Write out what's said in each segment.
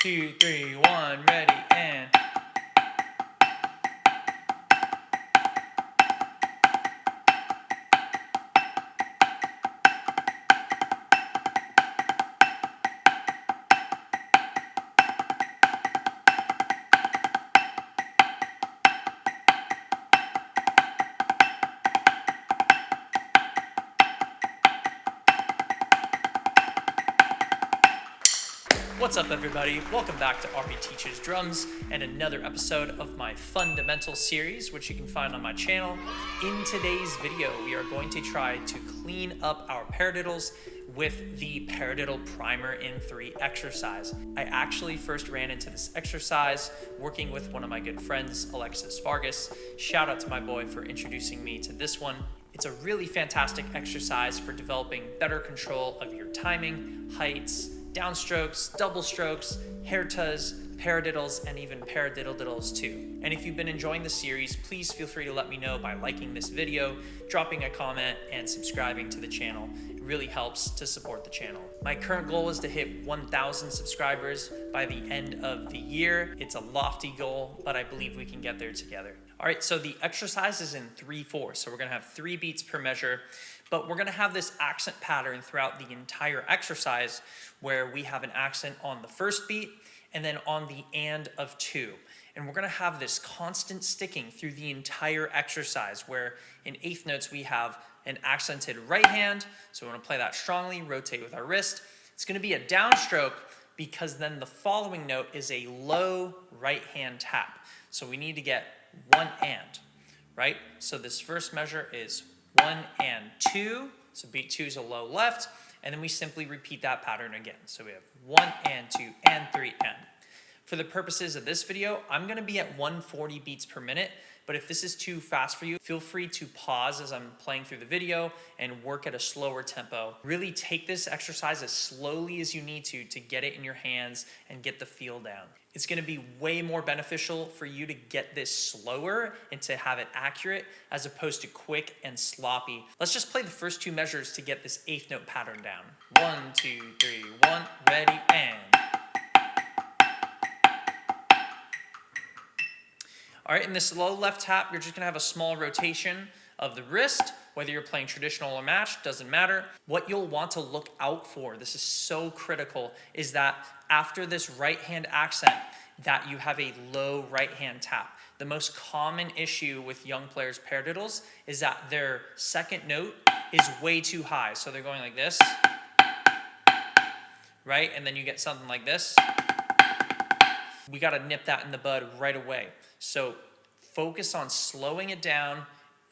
2, 3, 1, ready, and... What's up, everybody? Welcome back to RB Teaches Drums and another episode of my fundamental series, which you can find on my channel. In today's video, we are going to try to clean up our paradiddles with the Paradiddle Primer in 3 exercise. I actually first ran into this exercise working with one of my good friends, Alexis Vargas. Shout out to my boy for introducing me to this one. It's a really fantastic exercise for developing better control of your timing, heights, downstrokes, double strokes, Hertas, Paradiddles, and even Paradiddle-diddles too. And if you've been enjoying the series, please feel free to let me know by liking this video, dropping a comment, and subscribing to the channel. It really helps to support the channel. My current goal is to hit 1,000 subscribers by the end of the year. It's a lofty goal, but I believe we can get there together. All right, so the exercise is in 3/4, so we're gonna have 3 beats per measure, but we're gonna have this accent pattern throughout the entire exercise where we have an accent on the first beat and then on the and of 2. And we're gonna have this constant sticking through the entire exercise where in 8th notes we have an accented right hand, so we're gonna play that strongly, rotate with our wrist. It's gonna be a downstroke because then the following note is a low right hand tap. So we need to get 1 and, right? So this first measure is 1 and 2, so beat 2 is a low left, and then we simply repeat that pattern again. So we have 1 and 2 and 3 and. For the purposes of this video, I'm gonna be at 140 beats per minute, but if this is too fast for you, feel free to pause as I'm playing through the video and work at a slower tempo. Really take this exercise as slowly as you need to get it in your hands and get the feel down. It's gonna be way more beneficial for you to get this slower and to have it accurate as opposed to quick and sloppy. Let's just play the first 2 measures to get this 8th note pattern down. 1, 2, 3, 1, ready, and. All right, in this low left tap, you're just gonna have a small rotation of the wrist, whether you're playing traditional or matched, doesn't matter. What you'll want to look out for, this is so critical, is that after this right hand accent, that you have a low right hand tap. The most common issue with young players' paradiddles is that their second note is way too high. So they're going like this, right? And then you get something like this. We gotta nip that in the bud right away. So focus on slowing it down,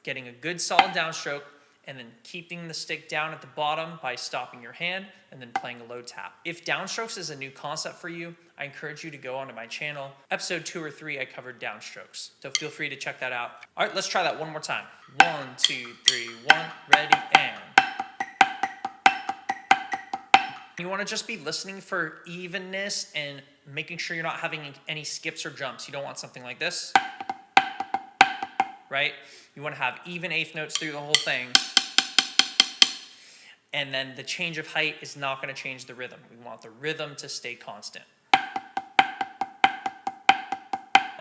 getting a good solid downstroke, and then keeping the stick down at the bottom by stopping your hand and then playing a low tap. If downstrokes is a new concept for you, I encourage you to go onto my channel. Episode 2 or 3, I covered downstrokes. So feel free to check that out. All right, let's try that one more time. 1, 2, 3, 1, ready, and. You wanna just be listening for evenness and making sure you're not having any skips or jumps. You don't want something like this, right? You wanna have even 8th notes through the whole thing. And then the change of height is not gonna change the rhythm. We want the rhythm to stay constant.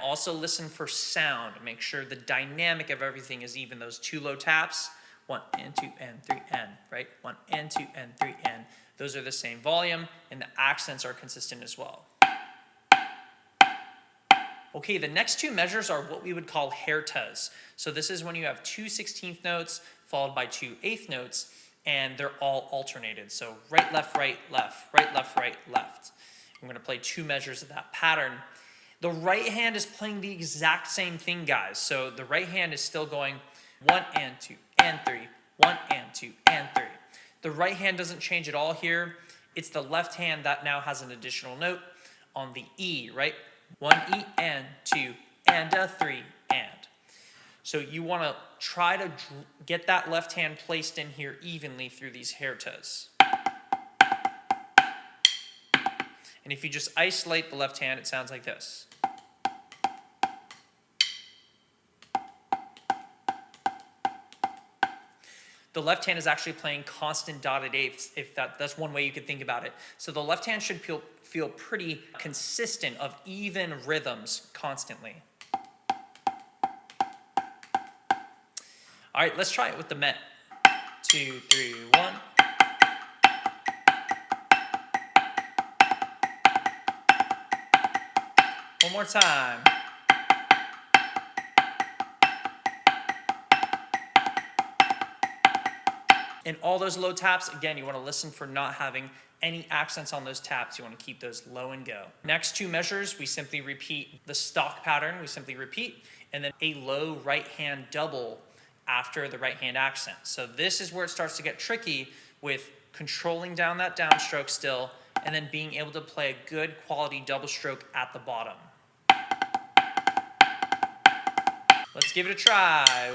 Also listen for sound. Make sure the dynamic of everything is even. Those 2 low taps, 1 and 2 and 3 and, right? 1 and 2 and 3 and. Those are the same volume, and the accents are consistent as well. Okay, the next 2 measures are what we would call Hertas. So this is when you have 2 16th notes followed by 2 8th notes, and they're all alternated. So right, left, right, left, right, left, right, left. I'm gonna play 2 measures of that pattern. The right hand is playing the exact same thing, guys. So the right hand is still going 1 and 2 and 3, 1 and 2 and 3. The right hand doesn't change at all here. It's the left hand that now has an additional note on the E, right? 1 E and 2 and a 3 and. So you want to try to get that left hand placed in here evenly through these Hertas. And if you just isolate the left hand, it sounds like this. the left hand is actually playing constant dotted eighths, if that's one way you could think about it. So the left hand should feel pretty consistent of even rhythms constantly. All right, let's try it with the Met. 2, 3, 1. One more time. In all those low taps, again, you want to listen for not having any accents on those taps. You want to keep those low and go. Next two measures, we simply repeat the stock pattern. We simply repeat, and then a low right hand double after the right hand accent. So this is where it starts to get tricky with controlling down that downstroke still, and then being able to play a good quality double stroke at the bottom. Let's give it a try.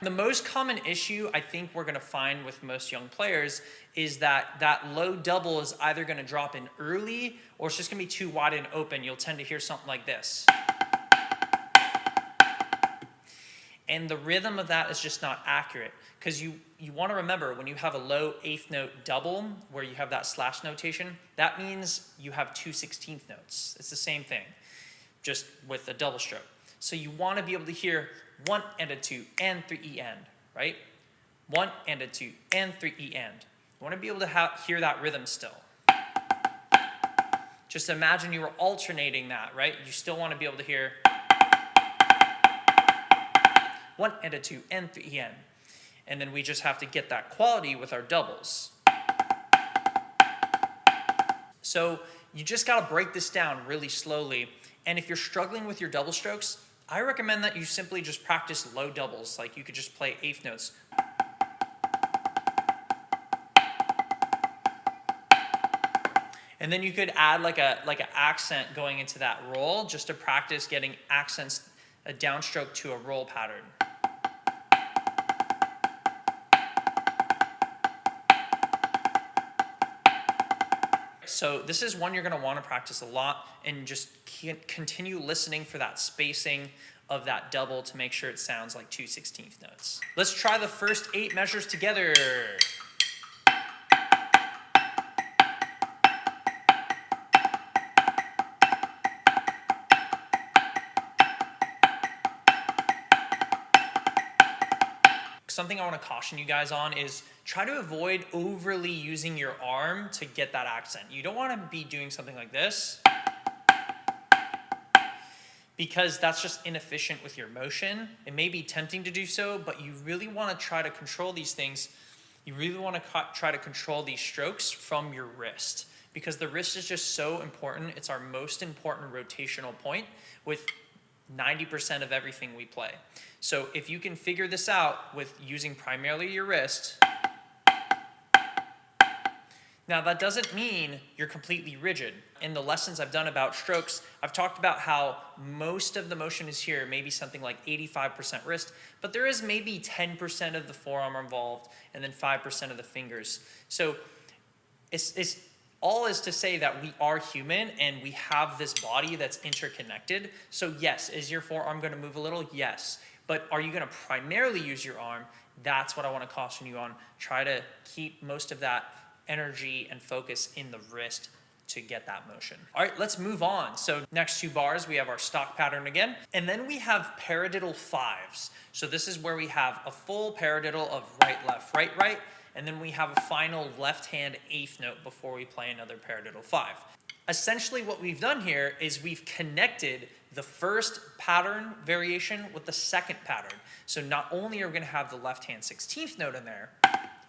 The most common issue I think we're going to find with most young players is that that low double is either going to drop in early or it's just going to be too wide and open. You'll tend to hear something like this. And the rhythm of that is just not accurate, because you want to remember when you have a low eighth note double where you have that slash notation, that means you have 2 16th notes. It's the same thing, just with a double stroke. So you want to be able to hear 1 and a 2 and 3 E end, right? 1 and a 2 and 3 E end. You want to be able to hear that rhythm still. Just imagine you were alternating that, right? You still want to be able to hear 1 and a 2 and 3 E end. And then we just have to get that quality with our doubles. So you just got to break this down really slowly. And if you're struggling with your double strokes, I recommend that you simply just practice low doubles. Like you could just play eighth notes. And then you could add like an accent going into that roll just to practice getting accents, a downstroke to a roll pattern. So this is one you're going to want to practice a lot, and just continue listening for that spacing of that double to make sure it sounds like 2 16th notes. Let's try the first 8 measures together. Something I want to caution you guys on is try to avoid overly using your arm to get that accent. You don't want to be doing something like this, because that's just inefficient with your motion. It may be tempting to do so, but you really want to try to control these things. You really want to try to control these strokes from your wrist, because the wrist is just so important. It's our most important rotational point with 90% of everything we play. So if you can figure this out with using primarily your wrist, now that doesn't mean you're completely rigid. In the lessons I've done about strokes, I've talked about how most of the motion is here, maybe something like 85% wrist, but there is maybe 10% of the forearm involved and then 5% of the fingers. So it's all is to say that we are human and we have this body that's interconnected. So yes, is your forearm going to move a little? Yes. But are you going to primarily use your arm? That's what I want to caution you on. Try to keep most of that energy and focus in the wrist to get that motion. All right, let's move on. So next 2 bars, we have our stock pattern again. And then we have paradiddle 5s. So this is where we have a full paradiddle of right, left, right, right. And then we have a final left hand eighth note before we play another paradiddle 5. Essentially what we've done here is we've connected the first pattern variation with the second pattern. So not only are we going to have the left hand 16th note in there,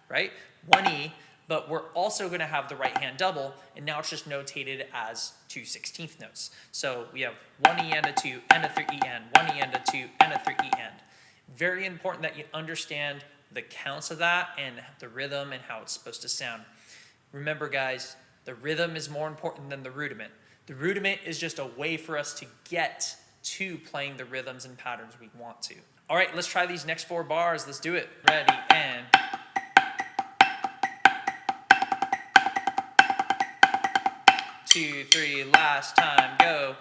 right, 1 E, but we're also going to have the right hand double, and now it's just notated as 2 16th notes. So we have 1 E and a 2 and a 3 E end, 1 E and a 2 and a 3 E end. Very important that you understand the counts of that and the rhythm and how it's supposed to sound. Remember guys, the rhythm is more important than the rudiment. The rudiment is just a way for us to get to playing the rhythms and patterns we want to. All right, let's try these next 4 bars. Let's do it. Ready, and 2 3, last time, go.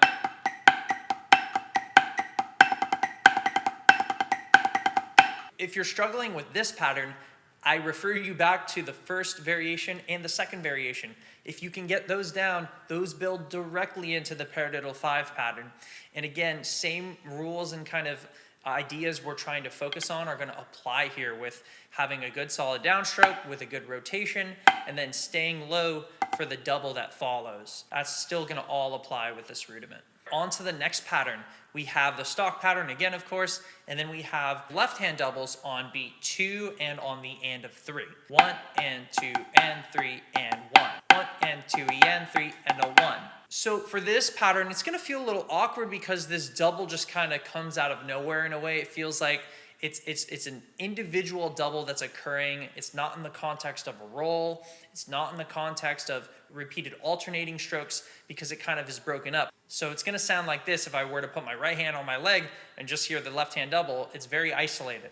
if you're struggling with this pattern, I refer you back to the first variation and the second variation. If you can get those down, those build directly into the Paradiddle 5 pattern. And again, same rules and kind of ideas we're trying to focus on are going to apply here with having a good solid downstroke with a good rotation and then staying low for the double that follows. That's still going to all apply with this rudiment. On to the next pattern. We have the stock pattern again, of course, and then we have left hand doubles on beat 2 and on the and of 3. 1 and 2 and 3 and 1. 1 and 2 and 3 and a 1. So for this pattern, it's going to feel a little awkward because this double just kind of comes out of nowhere in a way. It feels like it's an individual double that's occurring. It's not in the context of a roll. It's not in the context of repeated alternating strokes because it kind of is broken up. So it's going to sound like this if I were to put my right hand on my leg and just hear the left hand double. It's very isolated.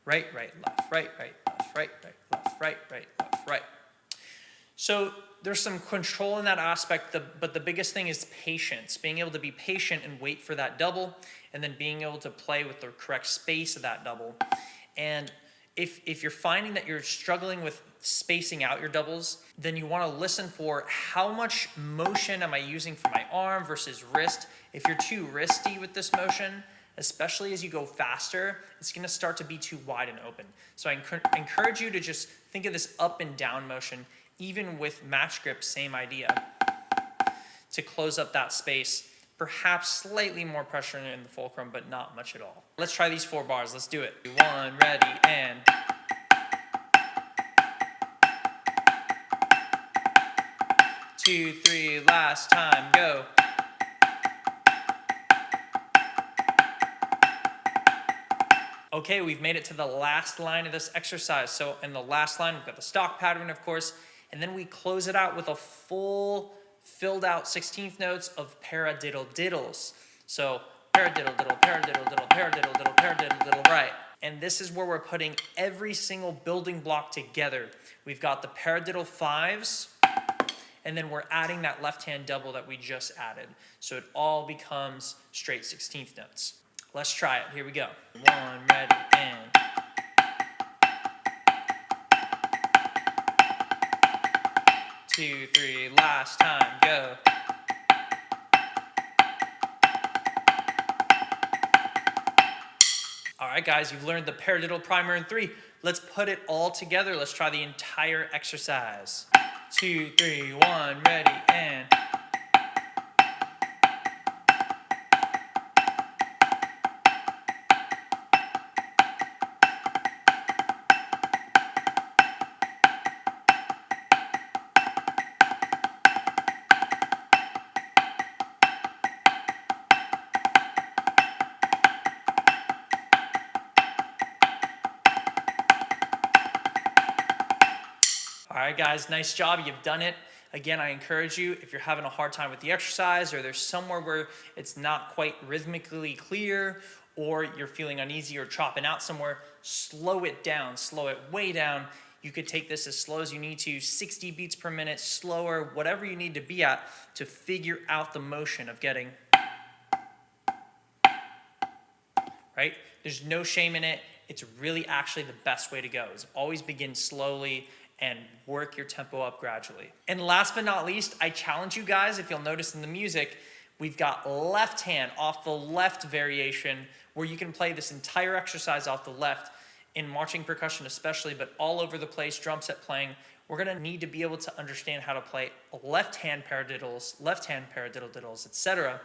Right, right, left, right, right, left, right, right, left, right, right, left, right. So there's some control in that aspect, but the biggest thing is patience, being able to be patient and wait for that double, and then being able to play with the correct space of that double. And if you're finding that you're struggling with spacing out your doubles, then you want to listen for how much motion am I using for my arm versus wrist. If you're too wristy with this motion, especially as you go faster, it's going to start to be too wide and open. So I encourage you to just think of this up and down motion. Even with match grip, same idea. To close up that space, perhaps slightly more pressure in the fulcrum, but not much at all. Let's try these 4 bars. Let's do it. 1, ready, and 2, 3, last time, go. Okay, we've made it to the last line of this exercise. So in the last line, we've got the stock pattern, of course, and then we close it out with a full filled out 16th notes of Paradiddle-diddles. So paradiddle-diddle, paradiddle-diddle, paradiddle-diddle, paradiddle-diddle, right. And this is where we're putting every single building block together. We've got the Paradiddle 5s, and then we're adding that left-hand double that we just added. So it all becomes straight 16th notes. Let's try it. Here we go. 1, ready, and 2, 3, last time, go. All right, guys, you've learned the Paradiddle Primer in 3. Let's put it all together. Let's try the entire exercise. 2, 3, 1, ready, and all right, guys, nice job. You've done it. Again, I encourage you, if you're having a hard time with the exercise or there's somewhere where it's not quite rhythmically clear or you're feeling uneasy or chopping out somewhere, slow it down, slow it way down. You could take this as slow as you need to, 60 beats per minute, slower, whatever you need to be at to figure out the motion of getting, right? There's no shame in it. It's really actually the best way to go, is always begin slowly and work your tempo up gradually. And last but not least, I challenge you guys, if you'll notice in the music, we've got left hand off the left variation where you can play this entire exercise off the left in marching percussion especially, but all over the place, drum set playing. We're gonna need to be able to understand how to play left hand paradiddles, left hand paradiddle-diddles, etc.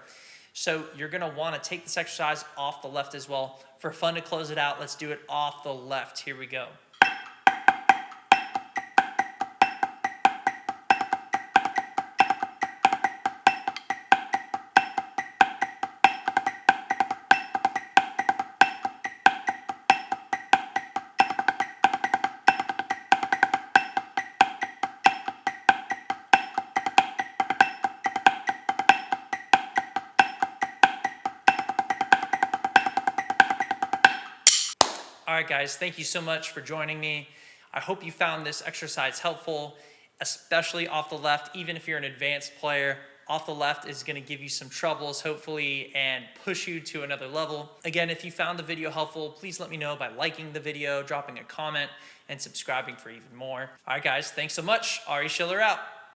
So you're gonna wanna take this exercise off the left as well. For fun to close it out, let's do it off the left. Here we go. All right, guys, thank you so much for joining me. I hope you found this exercise helpful, especially off the left. Even if you're an advanced player, off the left is gonna give you some troubles, hopefully, and push you to another level. Again, if you found the video helpful, please let me know by liking the video, dropping a comment, and subscribing for even more. All right, guys, thanks so much. Ari Schiller out.